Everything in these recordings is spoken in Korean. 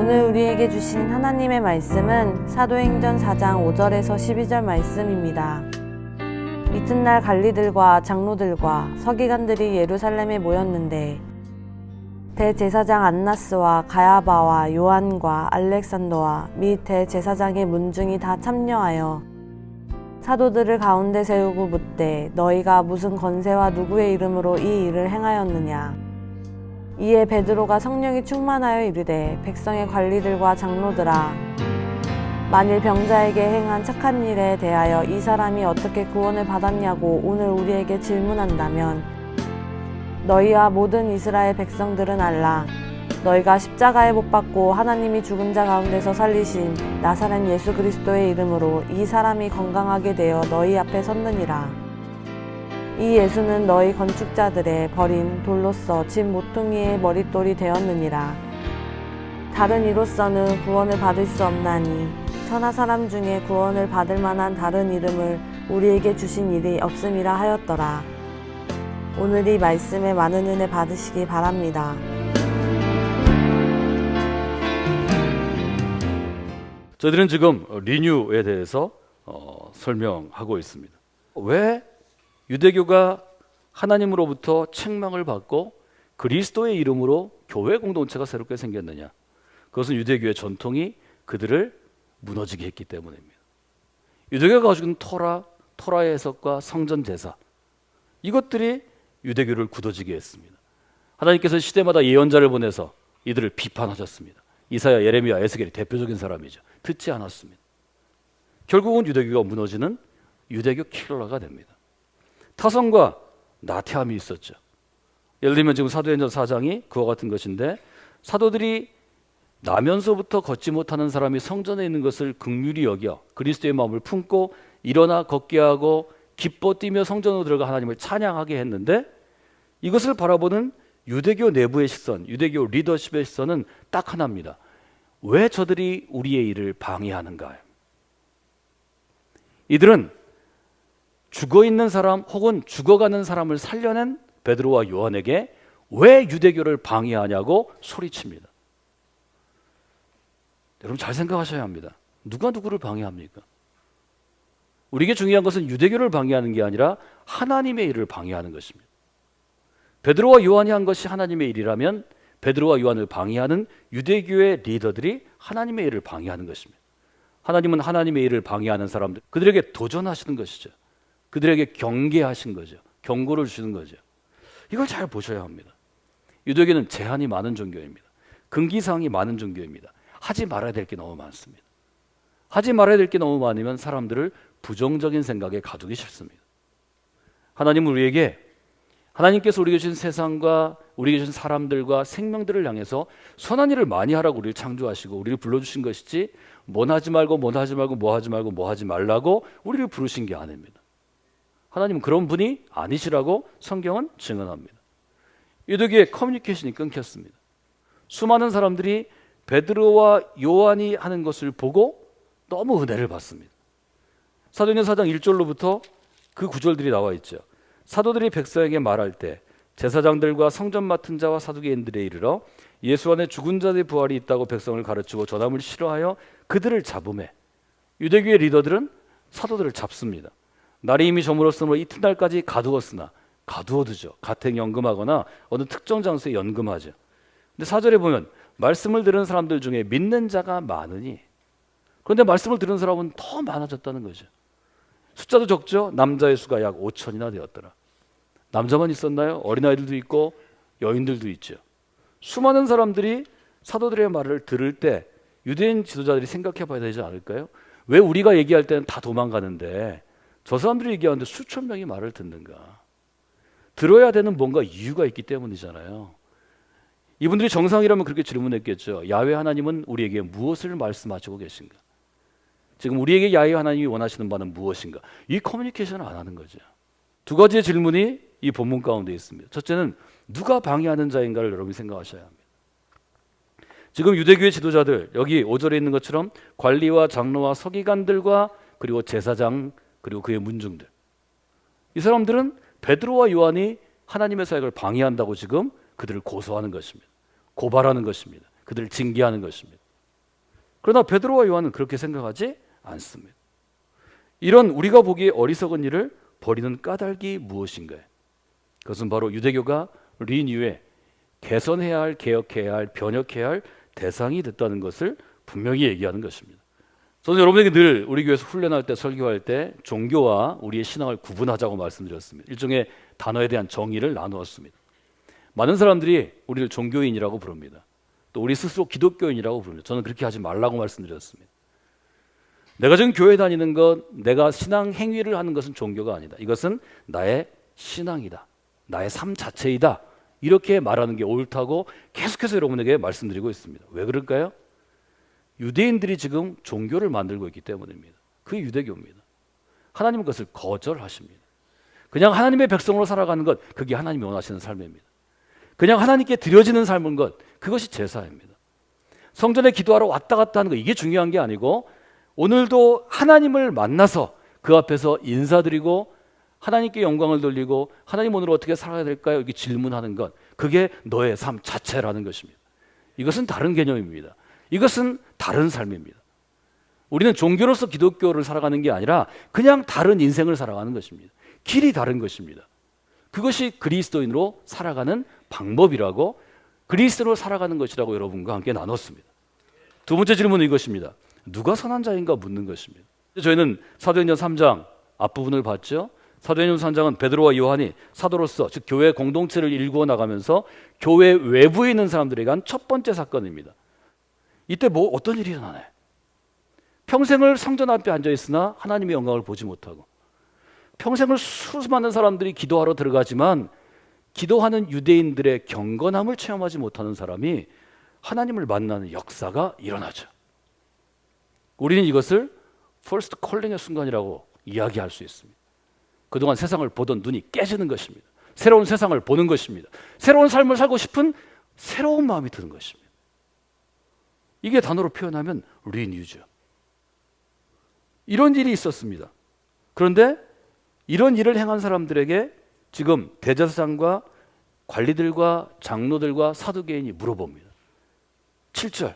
오늘 우리에게 주신 하나님의 말씀은 사도행전 4장 5절에서 12절 말씀입니다. 이튿날 관리들과 장로들과 서기관들이 예루살렘에 모였는데 대제사장 안나스와 가야바와 요한과 알렉산더와 및 대제사장의 문중이 다 참여하여 사도들을 가운데 세우고 묻되 너희가 무슨 권세와 누구의 이름으로 이 일을 행하였느냐. 이에 베드로가 성령이 충만하여 이르되 백성의 관리들과 장로들아, 만일 병자에게 행한 착한 일에 대하여 이 사람이 어떻게 구원을 받았냐고 오늘 우리에게 질문한다면 너희와 모든 이스라엘 백성들은 알라. 너희가 십자가에 못 박고 하나님이 죽은 자 가운데서 살리신 나사렛 예수 그리스도의 이름으로 이 사람이 건강하게 되어 너희 앞에 섰느니라. 이 예수는 너희 건축자들의 버린 돌로서 집 모퉁이의 머릿돌이 되었느니라. 다른 이로서는 구원을 받을 수 없나니 천하 사람 중에 구원을 받을 만한 다른 이름을 우리에게 주신 일이 없음이라 하였더라. 오늘 이 말씀에 많은 은혜 받으시기 바랍니다. 저희들은 지금 리뉴에 대해서 설명하고 있습니다. 왜 유대교가 하나님으로부터 책망을 받고 그리스도의 이름으로 교회 공동체가 새롭게 생겼느냐? 그것은 유대교의 전통이 그들을 무너지게 했기 때문입니다. 유대교가 가지고 있는 토라의 해석과 성전 제사, 이것들이 유대교를 굳어지게 했습니다. 하나님께서 시대마다 예언자를 보내서 이들을 비판하셨습니다. 이사야, 예레미야, 에스겔이 대표적인 사람이죠. 듣지 않았습니다. 결국은 유대교가 무너지는 유대교 킬러가 됩니다. 타성과 나태함이 있었죠. 예를 들면 지금 사도행전 4장이 그와 같은 것인데, 사도들이 나면서부터 걷지 못하는 사람이 성전에 있는 것을 긍휼히 여겨 그리스도의 마음을 품고 일어나 걷게 하고 기뻐 뛰며 성전으로 들어가 하나님을 찬양하게 했는데, 이것을 바라보는 유대교 내부의 시선, 유대교 리더십의 시선은 딱 하나입니다. 왜 저들이 우리의 일을 방해하는가? 이들은 죽어있는 사람 혹은 죽어가는 사람을 살려낸 베드로와 요한에게 왜 유대교를 방해하냐고 소리칩니다. 여러분 잘 생각하셔야 합니다. 누가 누구를 방해합니까? 우리에게 중요한 것은 유대교를 방해하는 게 아니라 하나님의 일을 방해하는 것입니다. 베드로와 요한이 한 것이 하나님의 일이라면 베드로와 요한을 방해하는 유대교의 리더들이 하나님의 일을 방해하는 것입니다. 하나님은 하나님의 일을 방해하는 사람들, 그들에게 도전하시는 것이죠. 그들에게 경계하신 거죠. 경고를 주시는 거죠. 이걸 잘 보셔야 합니다. 유대교는 제한이 많은 종교입니다. 금기사항이 많은 종교입니다. 하지 말아야 될 게 너무 많습니다. 하지 말아야 될 게 너무 많으면 사람들을 부정적인 생각에 가두기 싫습니다. 하나님은 하나님께서 우리에게 주신 세상과 우리에게 주신 사람들과 생명들을 향해서 선한 일을 많이 하라고 우리를 창조하시고 우리를 불러주신 것이지, 뭐 하지 말고 뭐 하지 말고 뭐 하지 말고 뭐 하지 말라고 우리를 부르신 게 아닙니다. 하나님은 그런 분이 아니시라고 성경은 증언합니다. 유대교의 커뮤니케이션이 끊겼습니다. 수많은 사람들이 베드로와 요한이 하는 것을 보고 너무 은혜를 받습니다. 사도행전 4장 1절로부터 그 구절들이 나와 있죠. 사도들이 백성에게 말할 때 제사장들과 성전 맡은 자와 사두개인들에 이르러 예수 안에 죽은 자들의 부활이 있다고 백성을 가르치고 전함을 싫어하여 그들을 잡음에, 유대교의 리더들은 사도들을 잡습니다. 날이 이미 저물었으므로 이튿날까지 가두었으나, 가두어두죠. 가택 연금하거나 어느 특정 장소에 연금하죠. 근데 4절에 보면 말씀을 들은 사람들 중에 믿는 자가 많으니, 그런데 말씀을 들은 사람은 더 많아졌다는 거죠. 숫자도 적죠. 남자의 수가 약 5천이나 되었더라. 남자만 있었나요? 어린아이들도 있고 여인들도 있죠. 수많은 사람들이 사도들의 말을 들을 때 유대인 지도자들이 생각해 봐야 되지 않을까요? 왜 우리가 얘기할 때는 다 도망가는데 저 사람들이 얘기하는데 수천 명이 말을 듣는가? 들어야 되는 뭔가 이유가 있기 때문이잖아요. 이분들이 정상이라면 그렇게 질문했겠죠. 야훼 하나님은 우리에게 무엇을 말씀하시고 계신가? 지금 우리에게 야훼 하나님이 원하시는 바는 무엇인가? 이 커뮤니케이션을 안 하는 거죠. 두 가지의 질문이 이 본문 가운데 있습니다. 첫째는 누가 방해하는 자인가를 여러분이 생각하셔야 합니다. 지금 유대교의 지도자들, 여기 5절에 있는 것처럼 관리와 장로와 서기관들과 그리고 제사장 그리고 그의 문중들, 이 사람들은 베드로와 요한이 하나님의 사역을 방해한다고 지금 그들을 고소하는 것입니다. 고발하는 것입니다. 그들을 징계하는 것입니다. 그러나 베드로와 요한은 그렇게 생각하지 않습니다. 이런 우리가 보기에 어리석은 일을 버리는 까닭이 무엇인가요? 그것은 바로 유대교가 리뉴에 개선해야 할, 개혁해야 할, 변혁해야 할 대상이 됐다는 것을 분명히 얘기하는 것입니다. 저는 여러분에게 늘 우리 교회에서 훈련할 때, 설교할 때 종교와 우리의 신앙을 구분하자고 말씀드렸습니다. 일종의 단어에 대한 정의를 나누었습니다. 많은 사람들이 우리를 종교인이라고 부릅니다. 또 우리 스스로 기독교인이라고 부릅니다. 저는 그렇게 하지 말라고 말씀드렸습니다. 내가 지금 교회 다니는 것, 내가 신앙 행위를 하는 것은 종교가 아니다. 이것은 나의 신앙이다. 나의 삶 자체이다. 이렇게 말하는 게 옳다고 계속해서 여러분에게 말씀드리고 있습니다. 왜 그럴까요? 유대인들이 지금 종교를 만들고 있기 때문입니다. 그게 유대교입니다. 하나님은 그것을 거절하십니다. 그냥 하나님의 백성으로 살아가는 것, 그게 하나님이 원하시는 삶입니다. 그냥 하나님께 드려지는 삶인 것, 그것이 제사입니다. 성전에 기도하러 왔다 갔다 하는 거, 이게 중요한 게 아니고 오늘도 하나님을 만나서 그 앞에서 인사드리고 하나님께 영광을 돌리고 하나님 오늘 어떻게 살아야 될까요? 이렇게 질문하는 것, 그게 너의 삶 자체라는 것입니다. 이것은 다른 개념입니다. 이것은 다른 삶입니다. 우리는 종교로서 기독교를 살아가는 게 아니라 그냥 다른 인생을 살아가는 것입니다. 길이 다른 것입니다. 그것이 그리스도인으로 살아가는 방법이라고, 그리스도인으로 살아가는 것이라고 여러분과 함께 나눴습니다. 두 번째 질문은 이것입니다. 누가 선한 자인가 묻는 것입니다. 저희는 사도행전 3장 앞부분을 봤죠. 사도행전 3장은 베드로와 요한이 사도로서, 즉 교회 공동체를 일구어 나가면서 교회 외부에 있는 사람들에게 한 첫 번째 사건입니다. 이때 어떤 일이 일어나나요? 평생을 성전 앞에 앉아 있으나 하나님의 영광을 보지 못하고, 평생을 수많은 사람들이 기도하러 들어가지만 기도하는 유대인들의 경건함을 체험하지 못하는 사람이 하나님을 만나는 역사가 일어나죠. 우리는 이것을 퍼스트 콜링의 순간이라고 이야기할 수 있습니다. 그동안 세상을 보던 눈이 깨지는 것입니다. 새로운 세상을 보는 것입니다. 새로운 삶을 살고 싶은 새로운 마음이 드는 것입니다. 이게 단어로 표현하면 리뉴죠. 이런 일이 있었습니다. 그런데 이런 일을 행한 사람들에게 지금 대제사장과 관리들과 장로들과 사두개인이 물어봅니다. 7절,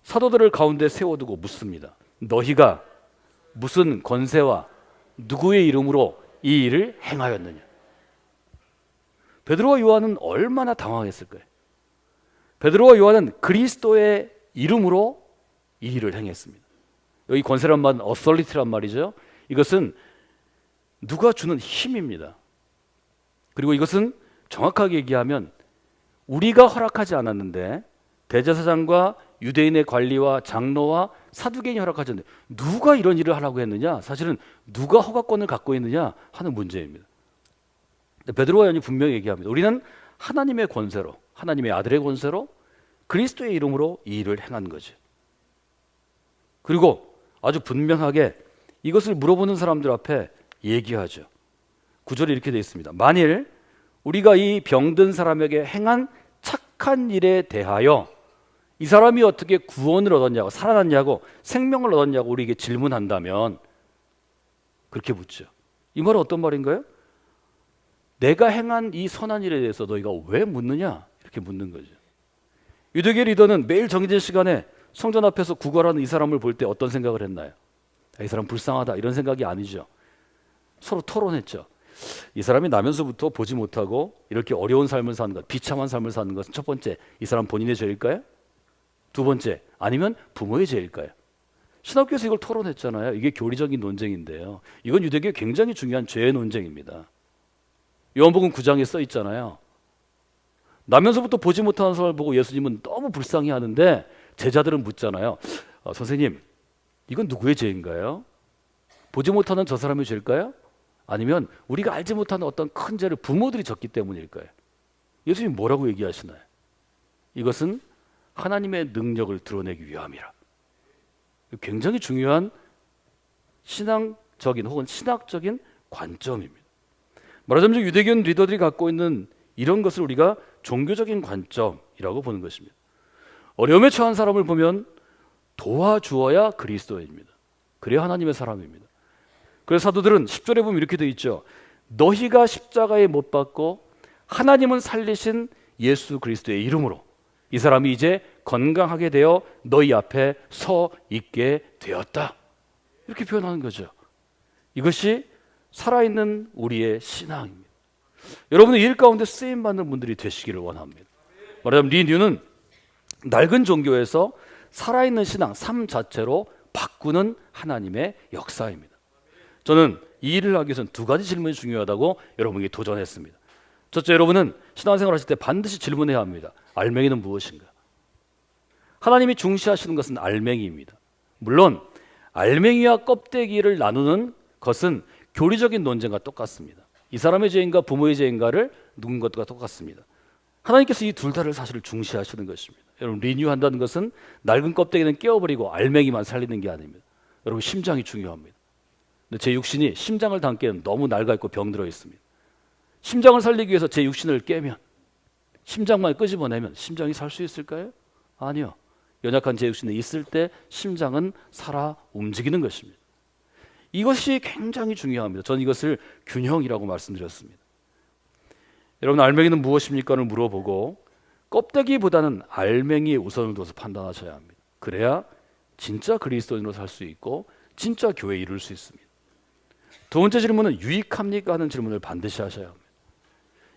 사도들을 가운데 세워두고 묻습니다. 너희가 무슨 권세와 누구의 이름으로 이 일을 행하였느냐? 베드로와 요한은 얼마나 당황했을까요? 베드로와 요한은 그리스도의 이름으로 이 일을 행했습니다. 여기 권세란 말은 authority란 말이죠. 이것은 누가 주는 힘입니다. 그리고 이것은 정확하게 얘기하면 우리가 허락하지 않았는데 대제사장과 유대인의 관리와 장로와 사두개인이 허락하지 않는데 누가 이런 일을 하라고 했느냐? 사실은 누가 허가권을 갖고 있느냐 하는 문제입니다. 베드로와 요한이 분명히 얘기합니다. 우리는 하나님의 권세로, 하나님의 아들의 권세로 그리스도의 이름으로 이 일을 행한 거죠. 그리고 아주 분명하게 이것을 물어보는 사람들 앞에 얘기하죠. 9절에 이렇게 되어 있습니다. 만일 우리가 이 병든 사람에게 행한 착한 일에 대하여 이 사람이 어떻게 구원을 얻었냐고, 살아났냐고, 생명을 얻었냐고 우리에게 질문한다면, 그렇게 묻죠. 이 말은 어떤 말인가요? 내가 행한 이 선한 일에 대해서 너희가 왜 묻느냐? 이렇게 묻는 거죠. 유대교 리더는 매일 정해진 시간에 성전 앞에서 구걸하는 이 사람을 볼 때 어떤 생각을 했나요? 이 사람 불쌍하다, 이런 생각이 아니죠. 서로 토론했죠. 이 사람이 나면서부터 보지 못하고 이렇게 어려운 삶을 사는 것, 비참한 삶을 사는 것은 첫 번째, 이 사람 본인의 죄일까요? 두 번째, 아니면 부모의 죄일까요? 신학교에서 이걸 토론했잖아요. 이게 교리적인 논쟁인데요. 이건 유대교의 굉장히 중요한 죄의 논쟁입니다. 요한복음 9장에 써 있잖아요. 나면서부터 보지 못하는 사람을 보고 예수님은 너무 불쌍해하는데 제자들은 묻잖아요. 선생님, 이건 누구의 죄인가요? 보지 못하는 저 사람의 죄일까요? 아니면 우리가 알지 못하는 어떤 큰 죄를 부모들이 졌기 때문일까요? 예수님 뭐라고 얘기하시나요? 이것은 하나님의 능력을 드러내기 위함이라. 굉장히 중요한 신앙적인 혹은 신학적인 관점입니다. 말하자면 유대교 리더들이 갖고 있는 이런 것을 우리가 종교적인 관점이라고 보는 것입니다. 어려움에 처한 사람을 보면 도와주어야 그리스도인입니다. 그래야 하나님의 사람입니다. 그래서 사도들은 10절에 보면 이렇게 되어 있죠. 너희가 십자가에 못 박고 하나님은 살리신 예수 그리스도의 이름으로 이 사람이 이제 건강하게 되어 너희 앞에 서 있게 되었다. 이렇게 표현하는 거죠. 이것이 살아있는 우리의 신앙입니다. 여러분의 일 가운데 쓰임받는 분들이 되시기를 원합니다. 말하자면 리뉴는 낡은 종교에서 살아있는 신앙, 삶 자체로 바꾸는 하나님의 역사입니다. 저는 이 일을 하기 위해서는 두 가지 질문이 중요하다고 여러분에게 도전했습니다. 첫째, 여러분은 신앙생활 하실 때 반드시 질문해야 합니다. 알맹이는 무엇인가? 하나님이 중시하시는 것은 알맹이입니다. 물론 알맹이와 껍데기를 나누는 것은 교리적인 논쟁과 똑같습니다. 이 사람의 죄인가 부모의 죄인가를 누군 것과 똑같습니다. 하나님께서 이 둘 다를 사실 중시하시는 것입니다. 여러분, 리뉴한다는 것은 낡은 껍데기는 깨어버리고 알맹이만 살리는 게 아닙니다. 여러분, 심장이 중요합니다. 근데 제 육신이 심장을 담기에는 너무 낡아있고 병들어 있습니다. 심장을 살리기 위해서 제 육신을 깨면, 심장만 끄집어내면 심장이 살 수 있을까요? 아니요. 연약한 제 육신에 있을 때 심장은 살아 움직이는 것입니다. 이것이 굉장히 중요합니다. 저는 이것을 균형이라고 말씀드렸습니다. 여러분, 알맹이는 무엇입니까를 물어보고 껍데기보다는 알맹이에 우선을 둬서 판단하셔야 합니다. 그래야 진짜 그리스도인으로 살 수 있고 진짜 교회에 이룰 수 있습니다. 두 번째 질문은 유익합니까? 하는 질문을 반드시 하셔야 합니다.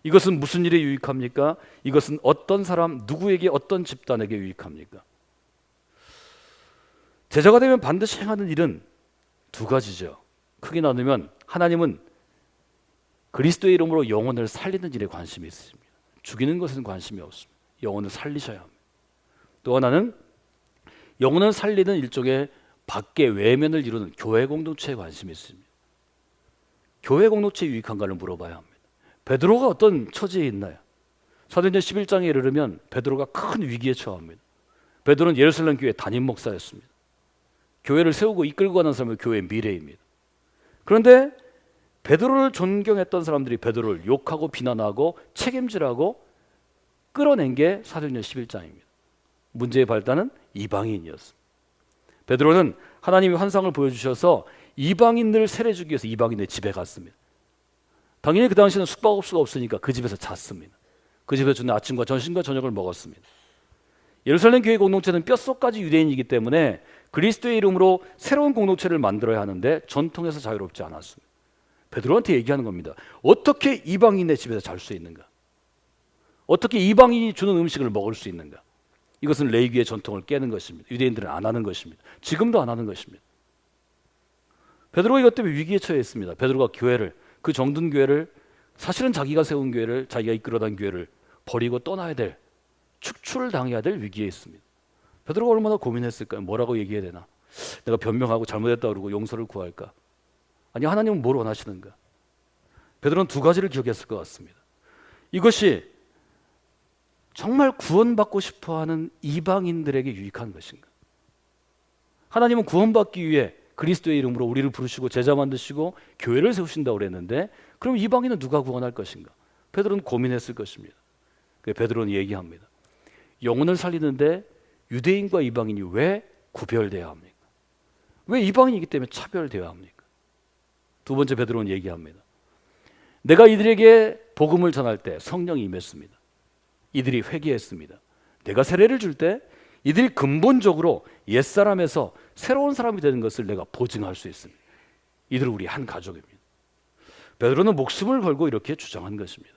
이것은 무슨 일에 유익합니까? 이것은 어떤 사람, 누구에게, 어떤 집단에게 유익합니까? 제자가 되면 반드시 행하는 일은 두 가지죠. 크게 나누면 하나님은 그리스도의 이름으로 영혼을 살리는 일에 관심이 있습니다. 죽이는 것은 관심이 없습니다. 영혼을 살리셔야 합니다. 또 하나는 영혼을 살리는 일종의 밖의 외면을 이루는 교회 공동체에 관심이 있습니다. 교회 공동체에 유익한가를 물어봐야 합니다. 베드로가 어떤 처지에 있나요? 사도행전 11장에 이르면 베드로가 큰 위기에 처합니다. 베드로는 예루살렘 교회 담임 목사였습니다. 교회를 세우고 이끌고 가는 사람이 교회의 미래입니다. 그런데 베드로를 존경했던 사람들이 베드로를 욕하고 비난하고 책임질하고 끌어낸 게 사도행전 11장입니다. 문제의 발단은 이방인이었습니다. 베드로는 하나님이 환상을 보여주셔서 이방인들 세례주기 위해서 이방인의 집에 갔습니다. 당연히 그 당시에는 숙박업소가 없으니까 그 집에서 잤습니다. 그 집에서 주는 아침과 점심과 저녁을 먹었습니다. 예루살렘 교회 공동체는 뼛속까지 유대인이기 때문에 그리스도의 이름으로 새로운 공동체를 만들어야 하는데 전통에서 자유롭지 않았습니다. 베드로한테 얘기하는 겁니다. 어떻게 이방인의 집에서 잘 수 있는가? 어떻게 이방인이 주는 음식을 먹을 수 있는가? 이것은 레위기의 전통을 깨는 것입니다. 유대인들은 안 하는 것입니다. 지금도 안 하는 것입니다. 베드로가 이것 때문에 위기에 처해 있습니다. 베드로가 교회를, 그 정든 교회를, 사실은 자기가 세운 교회를, 자기가 이끌어간 교회를 버리고 떠나야 될, 축출당해야 될 위기에 있습니다. 베드로가 얼마나 고민했을까요? 뭐라고 얘기해야 되나? 내가 변명하고 잘못했다 그러고 용서를 구할까? 아니, 하나님은 뭘 원하시는가? 베드로는 두 가지를 기억했을 것 같습니다. 이것이 정말 구원받고 싶어하는 이방인들에게 유익한 것인가? 하나님은 구원받기 위해 그리스도의 이름으로 우리를 부르시고 제자 만드시고 교회를 세우신다고 그랬는데 그럼 이방인은 누가 구원할 것인가? 베드로는 고민했을 것입니다. 베드로는 얘기합니다. 영혼을 살리는데 유대인과 이방인이 왜 구별되어야 합니까? 왜 이방인이기 때문에 차별되어야 합니까? 두 번째, 베드로는 얘기합니다. 내가 이들에게 복음을 전할 때 성령이 임했습니다. 이들이 회개했습니다. 내가 세례를 줄 때 이들이 근본적으로 옛사람에서 새로운 사람이 되는 것을 내가 보증할 수 있습니다. 이들은 우리 한 가족입니다. 베드로는 목숨을 걸고 이렇게 주장한 것입니다.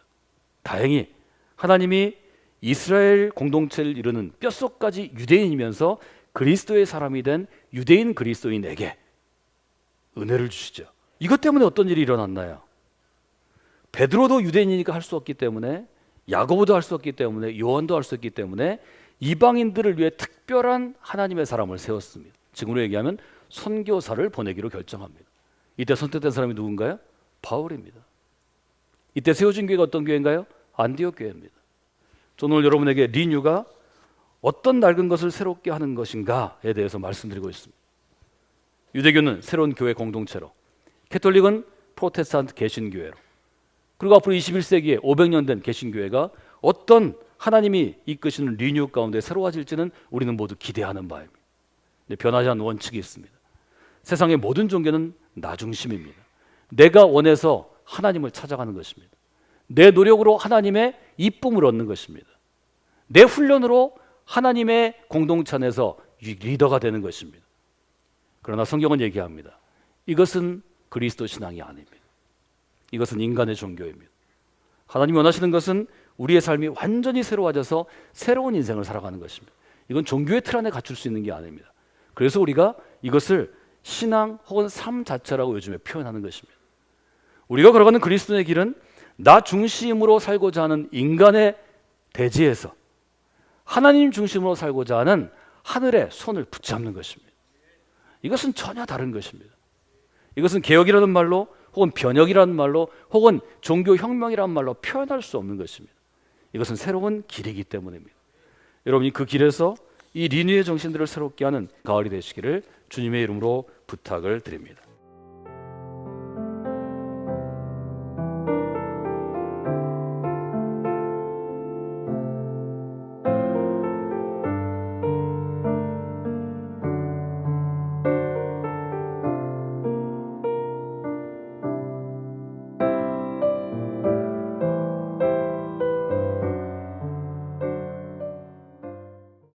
다행히 하나님이 이스라엘 공동체를 이루는 뼛속까지 유대인이면서 그리스도의 사람이 된 유대인 그리스도인에게 은혜를 주시죠. 이것 때문에 어떤 일이 일어났나요? 베드로도 유대인이니까 할 수 없기 때문에, 야고보도 할 수 없기 때문에, 요한도 할 수 없기 때문에 이방인들을 위해 특별한 하나님의 사람을 세웠습니다. 지금으로 얘기하면 선교사를 보내기로 결정합니다. 이때 선택된 사람이 누군가요? 바울입니다. 이때 세워진 교회가 어떤 교회인가요? 안디옥 교회입니다. 저는 오늘 여러분에게 리뉴가 어떤 낡은 것을 새롭게 하는 것인가에 대해서 말씀드리고 있습니다. 유대교는 새로운 교회 공동체로, 캐톨릭은 프로테스탄트 개신교회로, 그리고 앞으로 21세기에 500년 된 개신교회가 어떤 하나님이 이끄시는 리뉴 가운데 새로워질지는 우리는 모두 기대하는 바입니다. 근데 변하지 않는 원칙이 있습니다. 세상의 모든 종교는 나 중심입니다. 내가 원해서 하나님을 찾아가는 것입니다. 내 노력으로 하나님의 이쁨을 얻는 것입니다. 내 훈련으로 하나님의 공동체 안에서 리더가 되는 것입니다. 그러나 성경은 얘기합니다. 이것은 그리스도 신앙이 아닙니다. 이것은 인간의 종교입니다. 하나님이 원하시는 것은 우리의 삶이 완전히 새로워져서 새로운 인생을 살아가는 것입니다. 이건 종교의 틀 안에 갖출 수 있는 게 아닙니다. 그래서 우리가 이것을 신앙 혹은 삶 자체라고 요즘에 표현하는 것입니다. 우리가 걸어가는 그리스도의 길은 나 중심으로 살고자 하는 인간의 대지에서 하나님 중심으로 살고자 하는 하늘의 손을 붙잡는 것입니다. 이것은 전혀 다른 것입니다. 이것은 개혁이라는 말로 혹은 변혁이라는 말로 혹은 종교혁명이라는 말로 표현할 수 없는 것입니다. 이것은 새로운 길이기 때문입니다. 여러분이 그 길에서 이 리뉴의 정신들을 새롭게 하는 가을이 되시기를 주님의 이름으로 부탁을 드립니다.